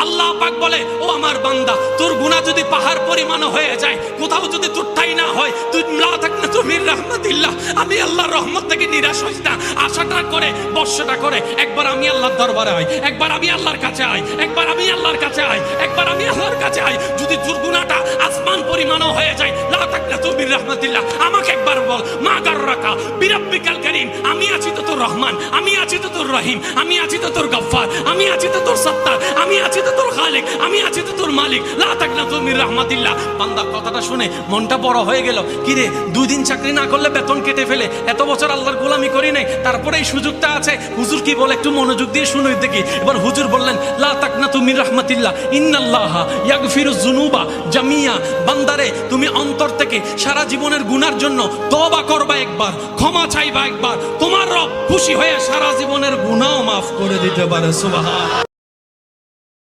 আল্লাহ পাক বলে, ও আমার বান্দা, তোর গুনাহ যদি পাহাড় পরিমাণও হয়ে যায়, কোথাও যদি তোর ঠাঁই না হয়, তুই লা তাকনাতু মির রাহমাতিল্লাহ, আমি আল্লাহর রহমত থেকে নিরাশ হইস না। আশাটা করে, বর্ষটা করে একবার আমি আল্লাহর দরবারে আই, একবার আমি আল্লাহর কাছে আই, একবার আমি আল্লাহর কাছে আই, একবার আমি আল্লাহর কাছে আই। যদি তোর গুনাহটা আসমান পরিমাণও হয়ে যায়, লা তাকনাতু মির রাহমাতিল্লাহ, আমাকে একবার বল, মা গাররাকা বিরাব্বিকাল কারীম, আমি আছি তো তোর রহমান, আমি আছি তো তোর রহিম, আমি আছি তো তোর গফফার, আমি আছি তো তোর সত্তার, আমি আছি তো তোর খালিক, আমি আছি তো তোর মালিক, লা তাকনাতু মির রাহমাতিল্লাহ। বান্দা কথাটা শুনে মনটা বড় হয়ে গেল। কিরে, 2 দিন চাকরি না করলে বেতন কেটে ফেলে, এত বছর আল্লাহর গোলামি করি নাই, তারপরে এই সুযোগটা আছে। হুজুর কি বলে একটু মনোযোগ দিয়ে শুনুই দেখি। এবার হুজুর বললেন, লা তাকনাতু মির রাহমাতিল্লাহ, ইন্নাল্লাহা ইয়াগফিরুয যুনুবা জামিয়া। বান্দারে, তুমি অন্তর থেকে সারা জীবনের গুনার জন্য তওবা করবা একবার, ক্ষমা চাইবা একবার, তোমার রব খুশি হয়ে সারা জীবনের গুনাহও মাফ করে দিতে পারে। সুবহান।